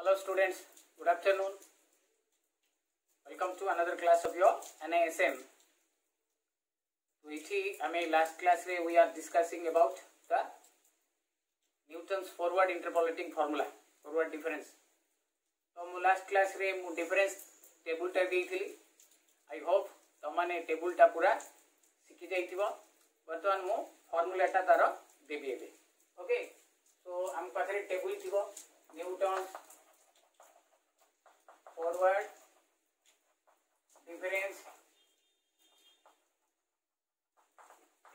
Hello students, good afternoon. Welcome to another class of your NISM. Last class we are discussing about the Newton's forward interpolating formula, forward difference. So last class रे मु difference table टा देइथिली. I hope तमाने table टा पूरा सिखि जाइथिबो. वर्तमान मु formula टा तार देबी एबे. ओके. So हम पाखरे table थिबो Newton's forward difference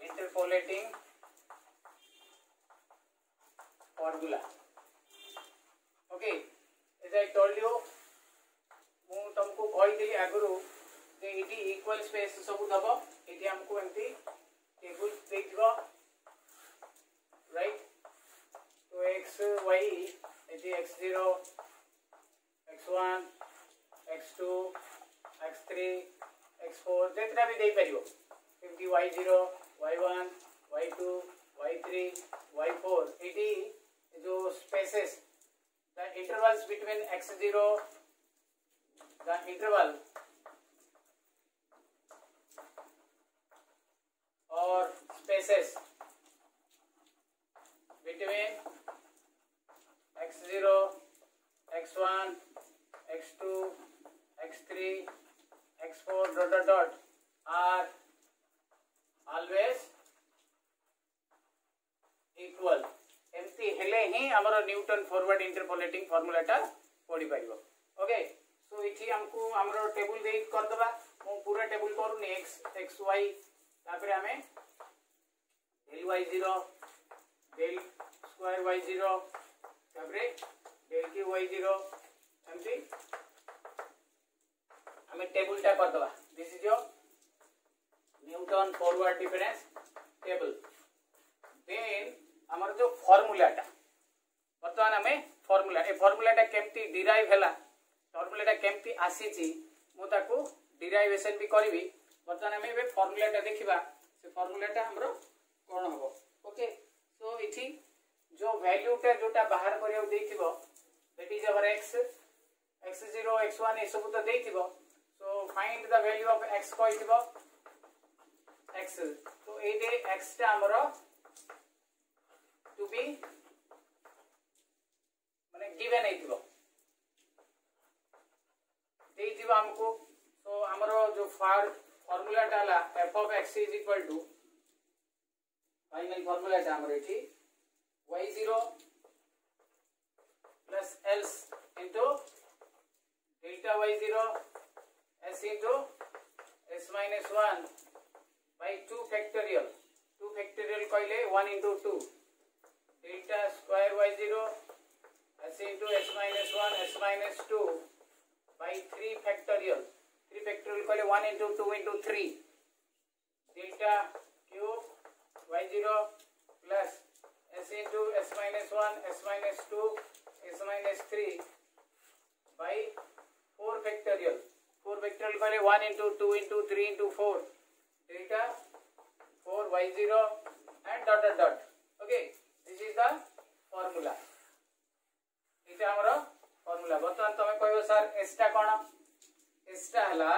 interpolating formula. Okay, as I told you, मु तुमको कहि देली आगुरु जे इटी इक्वल स्पेस सब दबो इटी हमको एंती टेबल देखिबो राइट. तो x y इटी x0 x1 x2 x3 x4 जेतरा भी देई परिबो एमती y0 y1 y2 y3 y4 इटी जो spaces the intervals between x0 the interval or spaces between x0 x1 x2 x3 x4 ... are always equal. एमती हेले ही हमरो Newton forward interpolating formula टा पढी पाइबो. Okay, सो इठी हमको हमरो टेबल दे कर दबा. मु पूरा टेबल करूनी x x y तापर हमें del y0 del square y0 तापर del q y0 एमती हमें टेबल टा कर दबा. This is your Newton forward difference table. Then हमर जो फार्मूलाटा वर्तमान हमें फार्मूलाटा केमती डिराइव हैला फार्मूलाटा केमती आसीची मु ताको डिराइवेशन भी करबी. वर्तमान हमें बे फार्मूलाटा देखिबा से फार्मूलाटा हमरो कोन होबो. ओके, सो इठी जो वैल्यूटा जोटा बाहर करियो देथिबो that is our x x0 x1 ए सब तो देथिबो. So find the value of x कहिथिबो x. तो ए दे x टा हमरो to be माने given ହେଇଥିବ ଦେଇଥିବ हमको. तो हमरो जो फार्मूला डाला f of x is equal to final formula टा हमरो एठी y0 plus else into delta y0 s into s minus 1 by 2 factorial. 2 factorial कहले 1 into 2 delta square y0 s into s minus 1 s minus 2 by 3 factorial. 3 factorial कहले 1 into 2 into 3 delta cube y0 plus s into s minus 1 s minus 2 s minus 3 by 4 factorial. 4 factorial कहले 1 into 2 into 3 into 4 delta 4 y0 and ... Okay, this is the formula. इते हमरो formula. बर्तमान तमे कहबो sir s टा कोन. s टा हला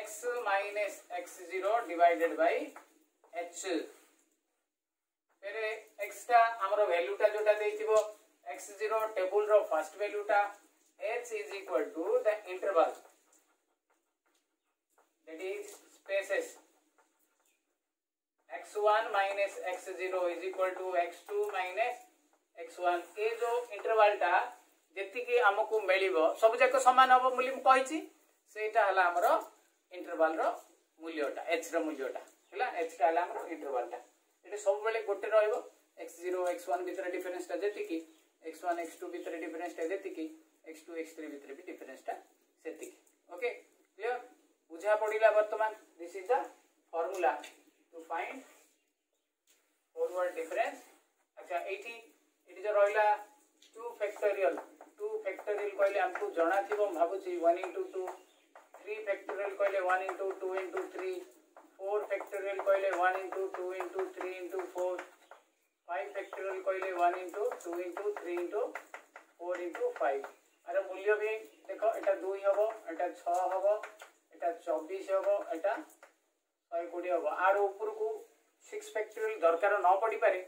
x minus x0 divided by h. फेरे x टा हमरो वैल्यू टा जोटा देथिबो x0 table row first value टा h is equal to the interval that is spaces x1 minus x0 is equal to x2 minus x1. ए जो interval टा जेति कि हमकु मिलिबो सब जाक समान हबो मूल्य म कहिछि सेटा हला हमरो इंटरवल रो मूल्यटा h रो मूल्यटा हला. h टा हला हमरो इंटरवल टा. एटे सब बेले गोटे रहइबो x0 x1 भीतर डिफरेंस टा जेति कि x1 x2 भीतर डिफरेंस टा जेति कि x2 x3 भीतर भी डिफरेंस टा सेति कि. ओके, क्लियर बुझा पडिला. वर्तमान this is the formula to find forward difference. अच्छा एठी जो रहला 2 factorial कहले हमको जणा थिबो भाबुची 1 into 2 3 factorial कहले 1 into 2 into 3 4 factorial कहले 1 into 2 into 3 into 4 5 factorial कहले 1 into 2 into 3 into 4 into एटा 6 हबो एटा 24 हबो एटा 120 हबो आर ऊपर को 6 फैक्टोरियल दरकार न पड़ी पारे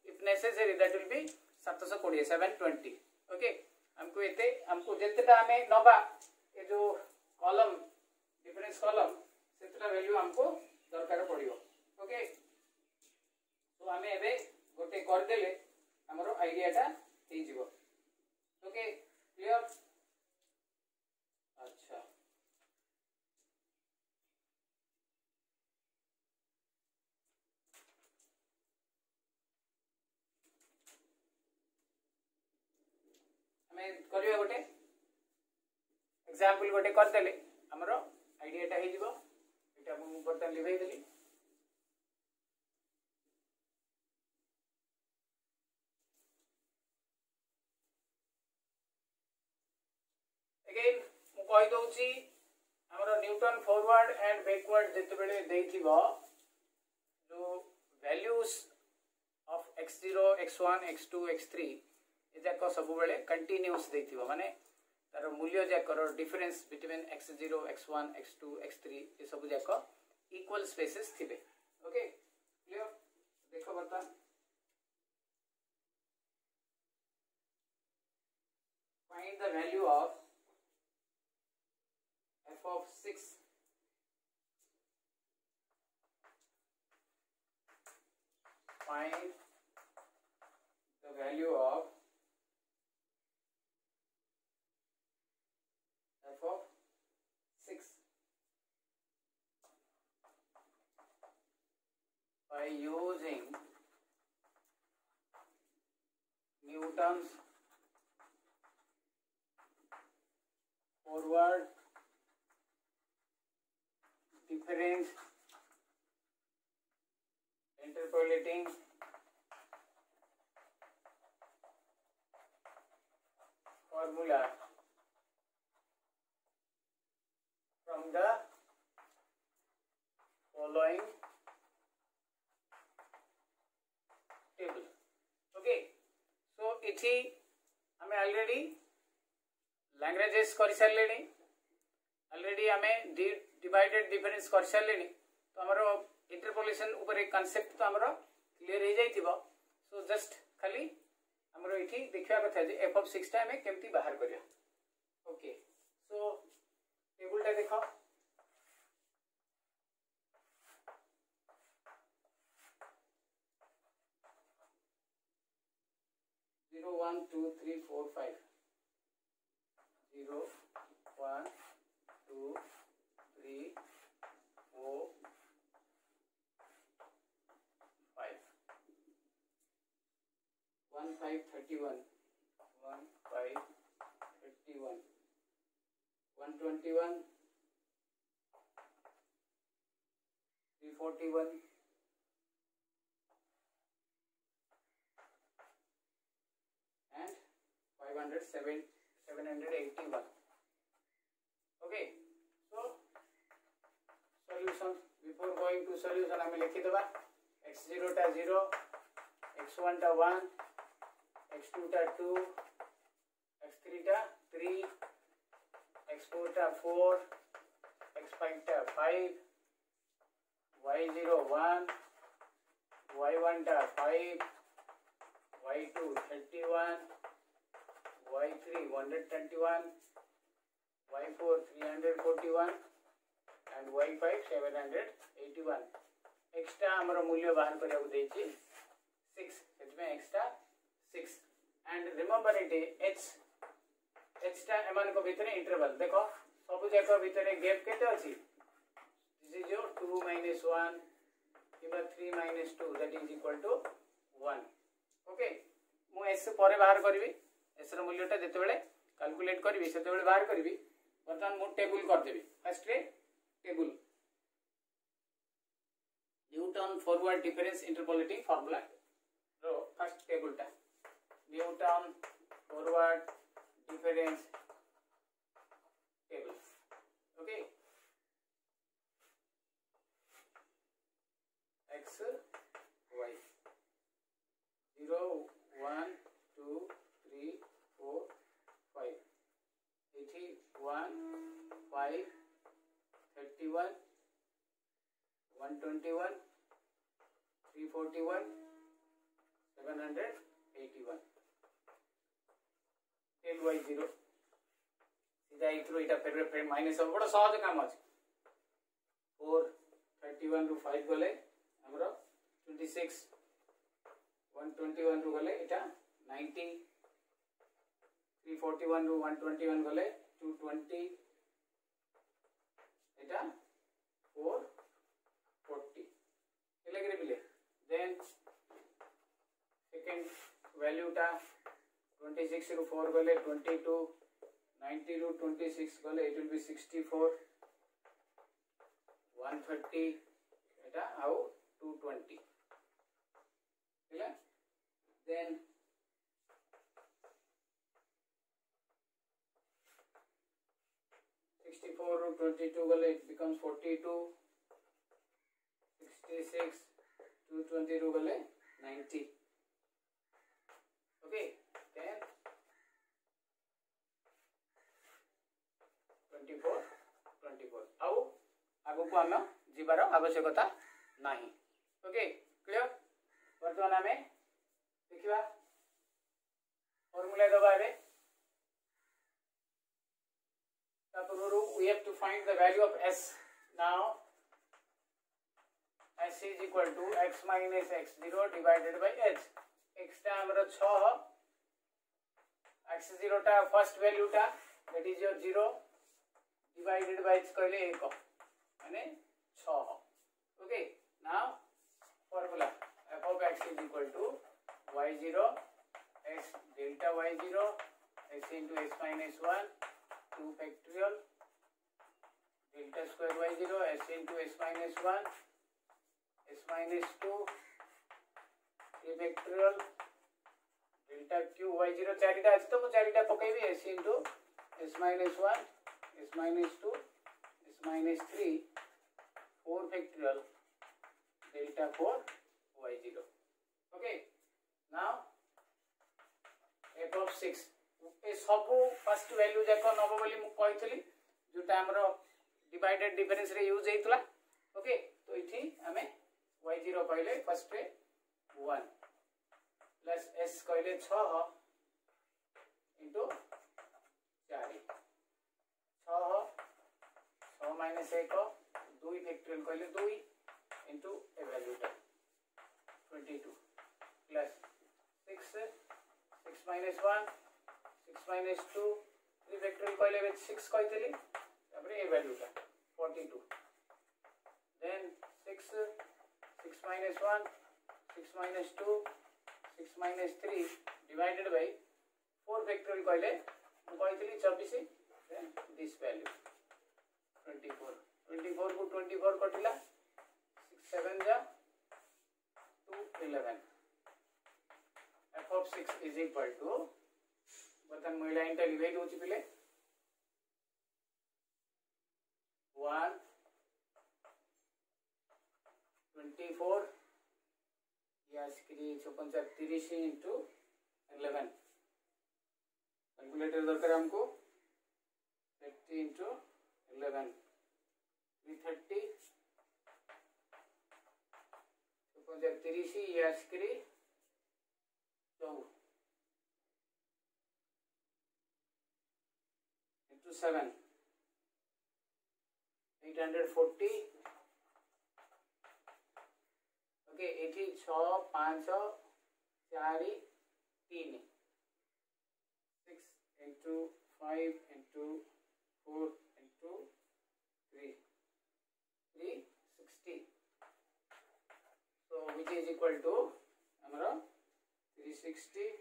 if necessary that will be 720 720 okay हमको जितना हमें नबा ये जो कॉलम डिफरेंस कॉलम सेतरा वैल्यू हमको दरकार पड़ियो ओके तो हमें एबे गोटे कर देले हमरो आईडियाटा हे जीवो ओके क्लियर अच्छा हमें करियो गोटे एग्जांपल गोटे कर देले हमरो आईडियाटा हे जीवो एटा मु बर्तन लिभाई देली अगेन मु कहि दोची हमरो न्यूटन फॉरवर्ड एंड बैकवर्ड जते बेले देथिबो जो values of x0 x1 x2 x3 एजाक सब बेले कंटीन्यूअस देथिबो माने तार मूल्य जाकर difference between x0 x1 x2 x3 ये सब जाक इक्वल स्पेसेस थिबे ओके क्लियर देखो बता find the value of f of 6 find the value of f of 6 by using Newton's forward difference interpolating formula from the following table okay so इथि हमें already languages कर सारे already हमें divided difference कर सारे तो हमरो इंटरपोलेशन ऊपर एक कांसेप्ट तो हमरो क्लियर हो जाइतिबो सो जस्ट खाली हमरो इथि देखिया कथा जे f of 6 टा हमें केमती बाहर करिया ओके सो टेबल टा देखो zero 1 2 3 4 5 0 1 2 3 4 5 1 5 31 1 5 51 121 341 and 781 okay so solution before going to solution हमें लिखि देबा x0 टा 0 x1 टा 1 x2 टा 2 x3 टा 3 x4 टा 4 x5 टा 5 y0 1 y1 टा 5 y2 31 y3 121 y4 341 and y5 781 extra हमर मूल्य बाहर करिया देछि 6 एतमे extra 6 and remember it h टा एमान को भीतर इंटरवल देखो सब जगह भीतर गैप केते अछि दिस इज योर 2 - 1 किबा 3 - 2 that is equal to 1 okay मु एस परे बाहर करबी एस रो मूल्यटा जते बेले कैलकुलेट करबी सेते बेले बाहर करबी वर्तमान मु टेबल कर देबी फर्स्ट रे table Newton forward difference interpolating formula रो फर्स्ट टेबल टा Newton forward difference table okay x y 0 1 2 3 4 5 81 5 5 31 121 341 781 10y0 सीधा इथरो इटा फिर माइनस हम बड़ा सहज काम अछि 4 31 रु 5 गले हमरो 26 121 रु गले इटा 90 341 रु 121 गले 220 इटा 440 एलग्रे बिले देन सेकंड वैल्यू टा 26 रु 4 गले 22 90 रु 26 गले इट विल बी 64 130 एटा आउ 220 हैला देन 64 रु 22 गले it becomes 42 66 220 रु गले 90 okay then 24 आउ आगु को हम जीवार आवश्यकता नहीं ओके क्लियर वर्तमान आमे देखिबा फॉर्मूला दबा एबे we have to find the value of s now s is equal to x minus x0 divided by h x टा हमरो 6 x0 टा फर्स्ट वैल्यू टा that is your 0 divided by h कहले 1 माने 6 okay now formula f of x is equal to y0 s delta y0 s into s minus 1 2 factorial delta square y0 s into s minus 1 s minus 2 3 factorial delta q y0 चारिटा अछि तो मु चारिटा पकेबी s into s minus 1 s minus 2 s minus 3 4 factorial delta 4 y0 okay now f of 6 ए सब first value जाक नब बोली मु कहितली जोटा हमरो डिवाइडेड डिफरेंस रे यूज हेतला ओके तो इठी हमें y0 कहले फर्स्ट रे 1 प्लस s कहले 6 into 4 6 minus 1 2 फैक्टोरियल कहले 2 into a value टा 22 plus 6 minus 1 6 minus 2 3 factorial कहले 6 कहतली तापर ए वैल्यू टा 42 then 6 minus 1 6 minus 2 6 minus 3 divided by 4 factorial कहले मु कहतली 24 then this value 24 को 24 कटिला 6 7 जा 2 11 f of 6 is equal to बतन महिला इंटर लिखै दोछि पिले 1 24 या स्क्री 35 into 11 कैलकुलेटर दरकार हमको 30 into 11 330 35 या स्क्री 2 7 840 ओके एठी 6 5 4 3 6 into 5 into 4 into 3 360 so which is equal to हमरा 360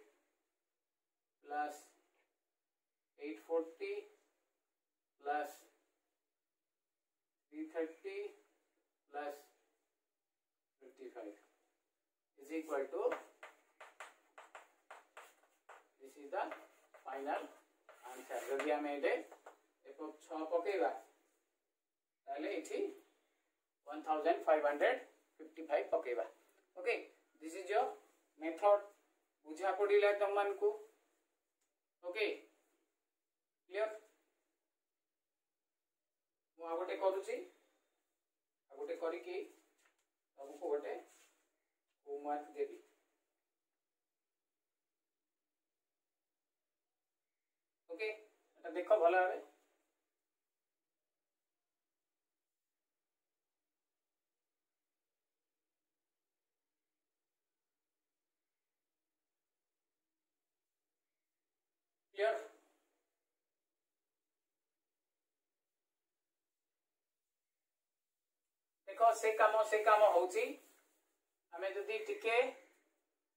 plus 840 plus 330 plus 55 is equal to this is the final answer जदि हम एटे f of 6 पकेबा ताले इठी 1555 पकेबा okay this is your method बुझा पड़िला तुम मन को ओके क्लियर गोटे करुची गोटे करके तुमको गोटे होमवर्क देवी ओके देख भल भाव क्लियर देख से काम होची आमे जदि टिके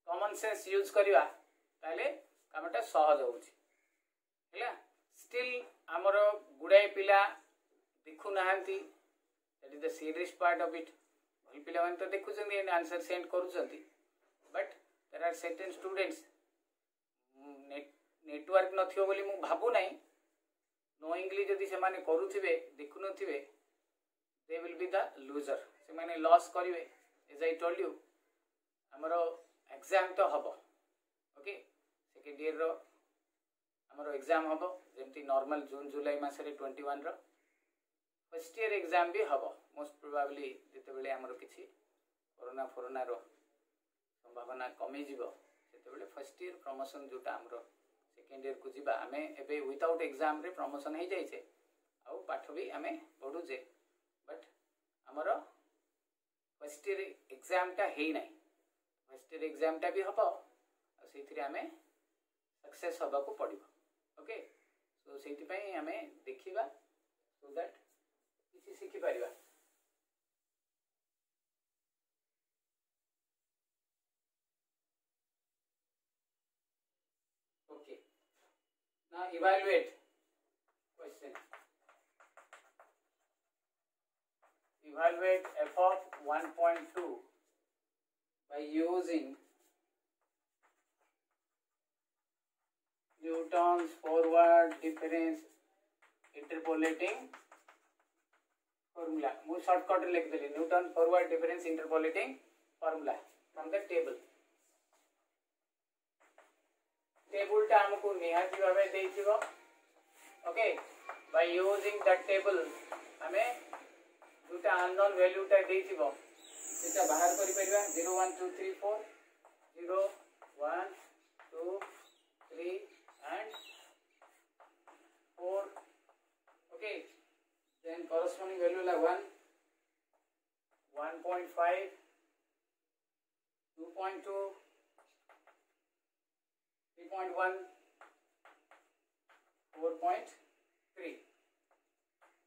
कॉमन सेंस यूज करिवा ताले कामटा सहज होची हैला स्टिल हमर गुडाई पिला देखु नाहंती that is the serious part of it भल पिला मन तो देखु जंदी एंड आंसर सेंड करू जंती but there are certain students network नथियो बोली मु भाबु नाही नोइंगली जदि से माने करूथिबे देखु नथिबे they will be the loser से माने लॉस करिवे as I told you हमरो एग्जाम तो हबो ओके सेकेंड ईयर रो हमरो एग्जाम हबो जेमती नॉर्मल जून जुलाई मास रे 21 रो फर्स्ट ईयर एग्जाम भी हबो मोस्ट प्रोबेबली जते बेले हमरो किछि कोरोना रो संभावना कमी जीवो सेते बेले फर्स्ट ईयर प्रमोशन जोटा हमरो सेकेंड ईयर को जीवा हमें एबे विदाउट एग्जाम रे प्रमोशन हे जाय छे आ पाठ भी हमें पढु जे बट हमरो फर्स्ट ईयर एग्जाम टा हे नाही फर्स्ट ईयर एग्जाम टा भी हबो आ सेथिरे हमें सक्सेस हबा को पड़िबो ओके सो सेति पई हमें देखिबा सो दैट किछि सिखि परिबा okay now evaluate question evaluate f of 1.2 by using Newton's forward difference interpolating formula मु शॉर्टकट लिख देली Newton forward difference interpolating formula from the table टा हमको निहाती भाबे देइथिबो okay by using that table हमें दुटा अननोन वैल्यू टा देइथिबो सेटा बाहर करि परिबा 0 1 2 3 4 0 1 2 3 and 4 okay then corresponding value la 1 1.5 2.2 3.1 4.3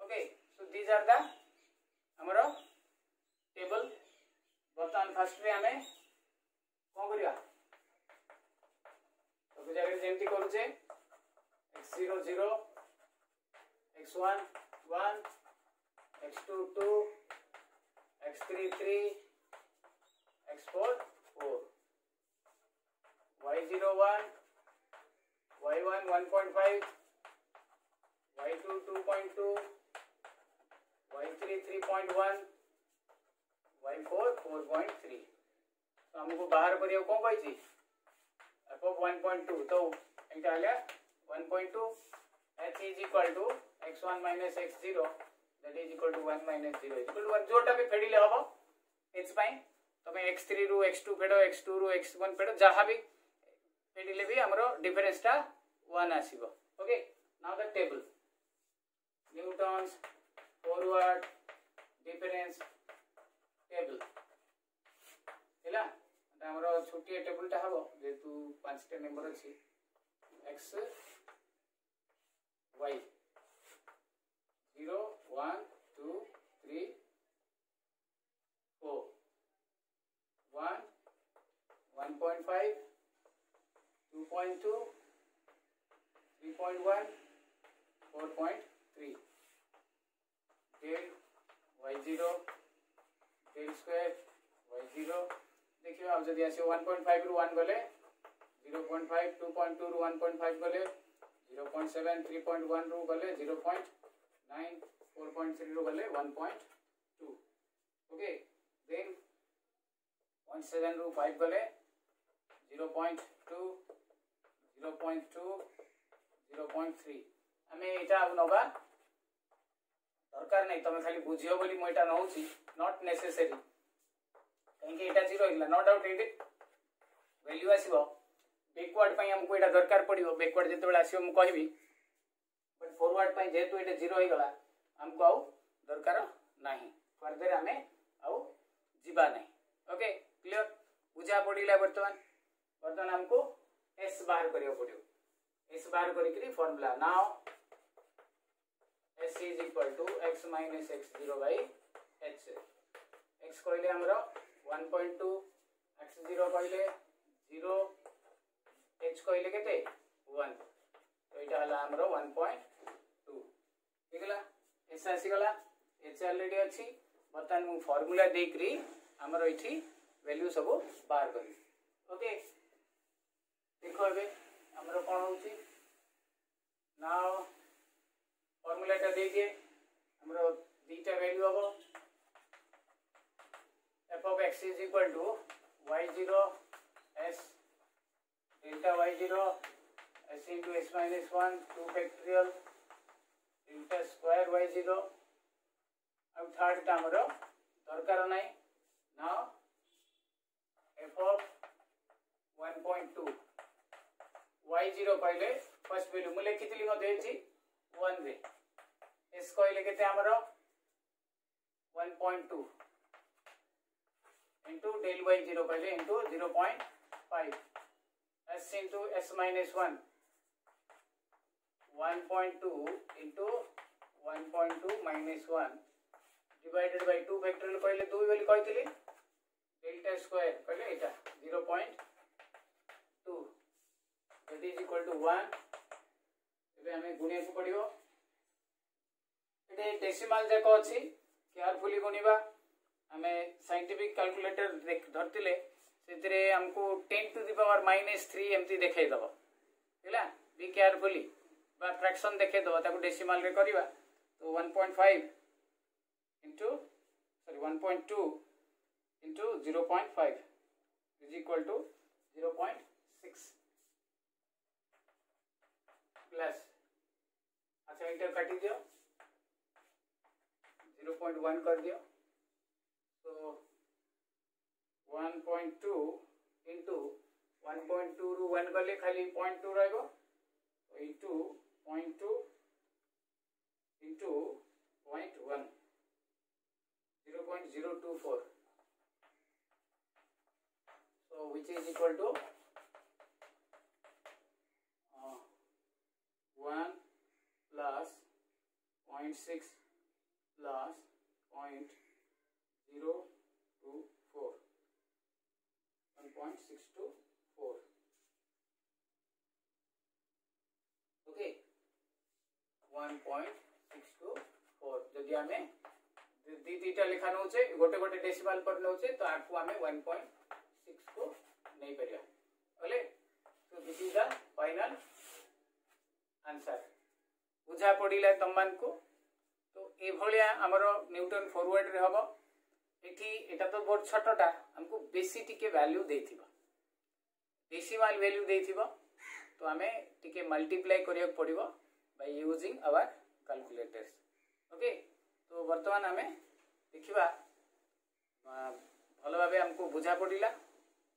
okay so these are the हमरो टेबल बर्तमान फर्स्ट रे हमें कोन करिया तो जगह जेमती करू छे x0 0 x1 1 x2 2 x3 3 x4 4 y0 1 y1 1.5 y2 2.2 y3 3.1 y4 4.3 तो हमको बाहर करियो कोन कहै छी f of 1.2 तो एटा हले 1.2 h is equal to x1 minus x0 that is equal to 1 minus 0 equal to 1 जोटा भी फेडिले हबो h पई तमे x3 रु x2 फेडो x2 रु x1 फेडो जहा भी फेडिले भी हमरो डिफरेंस टा 1 आसीबो okay now the table Newton's forward difference table हैला हमरो छोटी टेबल टा हबो जेतु 5 टा नंबर अछि x y 0 1 2 3 4 1 1.5 2.2 3.1 4.3 del y0 del square y0 देखियो अब जदी आसे 1.5 रु 1 गले 0.5 2.2 रु 1.5 गले 0.7 3.1 रु गले 0.9 4.3 रु गले 1.2 ओके देन 0.7 रु 5 गले 0.2 0.2 0.3 हमें एटा अब नबा दरकार नहीं तुम खाली बुझियो बोली मु एटा नउची नॉट नेसेसरी कहीं एटा 0 हिला नो डाउट एटे वैल्यू आसीबो बैकवर्ड पई हमको एटा दरकार पड़िबो बैकवर्ड जेते बेला आसीबो मु कहबी बट फॉरवर्ड पई जेतु एटा 0 हो गला हमको आउ दरकार नाही फर्दर हमें आउ जीवा नहीं ओके क्लियर बुझा पड़िला वर्तमान हमको s बाहर करियो पड़ियो s बाहर करिकरी formula now s is equal to x minus x0 by h x कहले हमरो 1.2 x0 कहले 0 h कहले केते 1 तो एटा हला हमरो 1.2 ठीकला s आसी गला h ऑलरेडी अछि बर्तन मु फार्मूला देकरी हमरो इठी वैल्यू सब बाहर करी ओके देखो एबे हमरो कोन होची नाउ फार्मूला टा दे दिए हमरो बीटा वैल्यू हबो f of x is equal to y0 s delta y0 s into s minus 1 2 factorial delta square y0 अब थर्ड टा हमरो दरकार नै नाउ f of 1.2 y0 कहले फर्स्ट वैल्यू मु लिखितली म देछि 1 रे s कहले केते हमरो 1.2 into del y0 कहले into 0.5 s into s minus 1 1.2 into 1.2 minus 1 divided by 2 factorial कहले 2 बोली कहतिली डेल्टा स्क्वायर कहले एटा 0.2 that is equal to 1 एबे हमें गुणिया को पड़ियो एटे डेसिमल जाको अछि केयरफुली गुणिबा हमें साइंटिफिक कैलकुलेटर धरतिले सेतरे हमको 10 to the power -3 एमती देखाई दबो हैला बी केयरफुली बा फ्रैक्शन देखाई दबो ताको डेसिमल रे करबा तो 1.5 into 1.2 into 0.5 is equal to 0.6 plus अच्छा इंटर काटी दियो 0.1 कर दियो तो 1.2 into 1.2 रु 1 गले खाली 0.2 रहबो तो into 0.2 into 0.1 0.024 so which is equal to 1 plus 0.6 plus 0.024 1.624 okay 1.624 जदि हमें दीटा लिखा नउचे गोटे गोटे डेसिमल पर नउचे तो आठु हमें 1.6 को नहीं परिया ओले तो this is the final answer बुझा पड़िला तममान को तो ए भलिया हमरो न्यूटन फॉरवर्ड रे हबो एठी एटा तो बहुत छोटटा हमको बेसी टिके वैल्यू देथिबो डेसिमल वैल्यू देथिबो तो हमें टिके मल्टीप्लाई करिया पड़िबो by using our calculators okay तो वर्तमान हमें देखिबा भल भाबे हमको बुझा पड़िला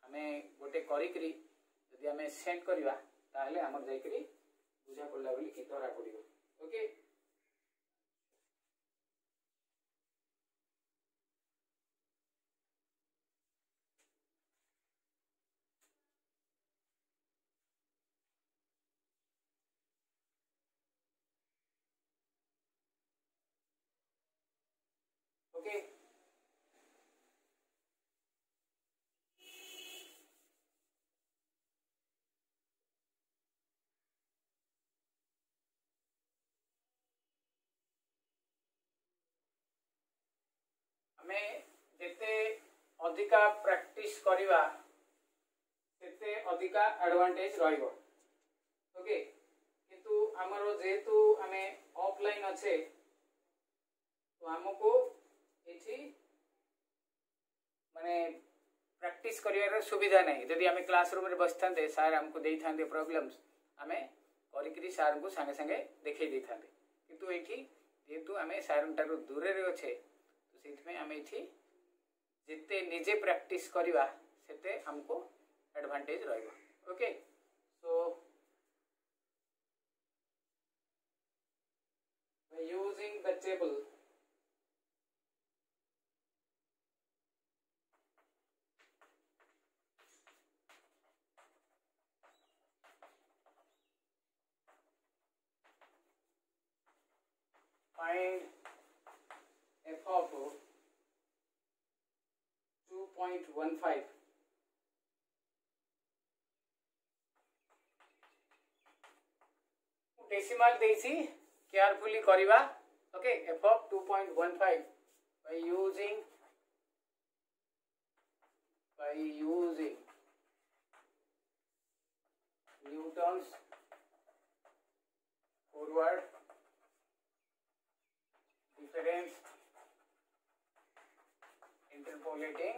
हमें गोटे करिकरी यदि हमें सेंड करबा ताहले हमर जाईकरी बुझा पड़ला बोली कि धरा पड़िबो ओके ओके हमें जेते अधिका प्रैक्टिस करिवा सेते अधिका एडवांटेज रहइबो ओके किंतु हमरो जेतु हमें ऑफलाइन अच्छे तो हमको एठी माने प्रैक्टिस करिवार सुविधा नहीं यदि हमें क्लासरूम रे बसथांते सर हमको देई थांते प्रॉब्लम्स हमें करिकरी सर को संगे संगे देखै देई थांते किंतु एठी जेहेतु आम सारण ठार दूर अच्छे तो से आम ये जिते निजे प्रैक्टिस करवा सेते हमको एडवांटेज रहिबो। Okay so by using the table find f of 2.15 decimal देसी केयरफुली करवा। Okay f of 2.15 by using Newton's forward difference interpolating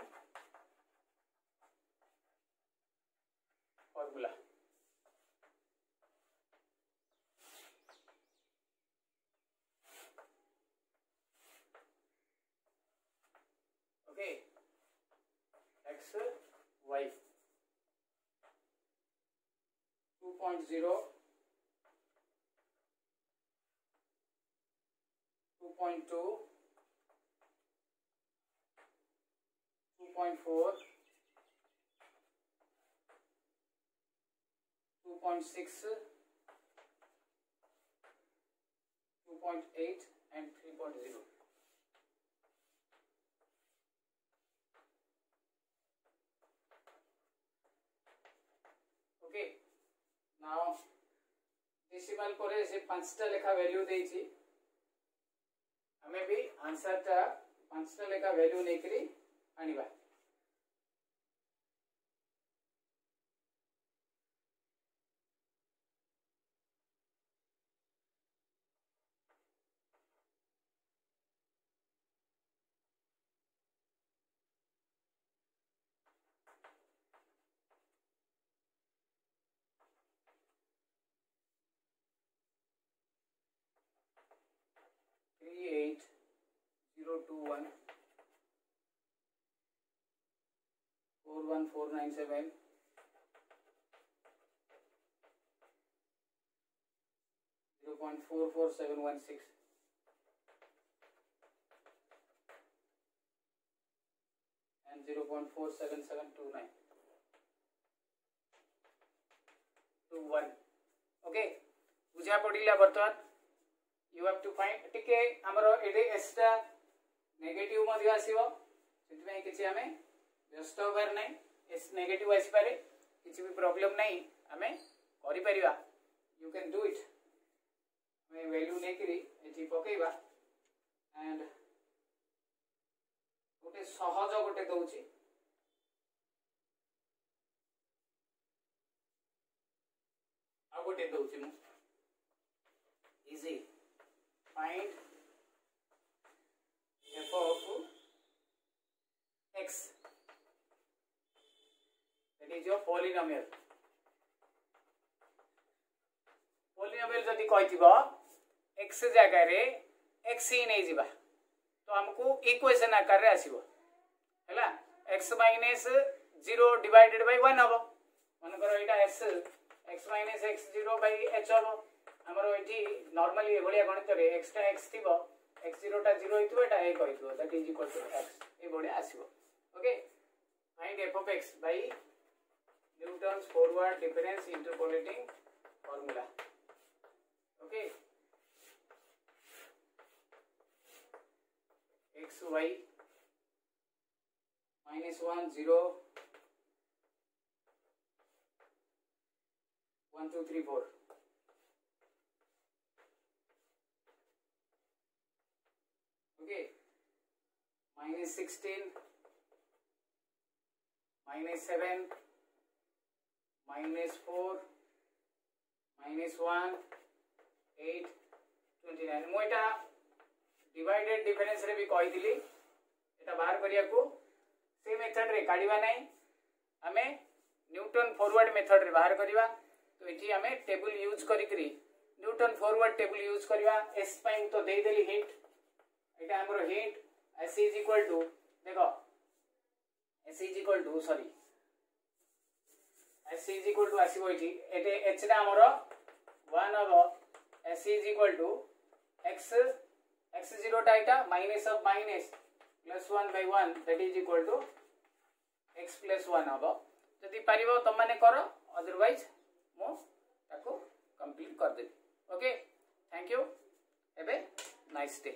formula। Okay, x y 2.0 2.2 2.4 2.6 2.8 and 3.0। Okay now decimal पर से 5टा लेखा वैल्यू देछि हमें भी आंसर टा 5टा लेखा वैल्यू लेकरी आनिबा। Three 8 0 2 1 4 1 4 9 7 0.4 4 7 1 6 and 0.4 7 7 2 9 2 1। ओके बुझा पड़िला बर्तमान यू हैव टू फाइंड टिके हमरो एडे एस टा नेगेटिव मध्ये आसीबो सेति किछि हमें व्यस्त होबार नै एस नेगेटिव आसी पारे किछि भी प्रॉब्लम नै हमें करि परिबा। यू कैन डू इट मैं वैल्यू नै करी एठी पकेइबा एंड गोटे सहज गोटे दउची आ गोटे दउची मु easy find f of x that is your polynomial। polynomial जदि कहिथिबो x जगह रे x ही नै जिबा तो हमको इक्वेशन आकार रे आसीबो हैला x minus 0 divided by 1 हबो मन करो एटा s x minus x 0 by h हबो हमरो एठी नॉर्मली एभलिया गणित रे x टा x थिबो x 0 टा 0 हितबो एटा a कहितबो that is equal to x ए बढिया आसीबो। Okay find f of x by Newton's forward difference interpolating formula। Okay x y -1 0 1 2 3 4 okay -16 -7 -4 -1 8 29 मु एटा डिवाइडेड डिफरेंस रे भी कहि दिली एटा बाहर करिया को से मेथड रे काढिबा नै हमें न्यूटन फॉरवर्ड मेथड रे बाहर करिबा तो एठी हमें टेबल यूज करी Newton Newton forward table use करवा एस पाई तो दे देली हिंट एटा हमरो hint S is equal to देखो S is equal to sorry S is equal to आसीबो इठी एटे एच टा हमरो 1 हबो S is equal to x x0 टा एटा minus of minus plus 1 by 1 that is equal to x plus 1 हबो जदि पारिबो त माने करो अदरवाइज मो ताको कंप्लीट कर देबी okay thank you have a nice day.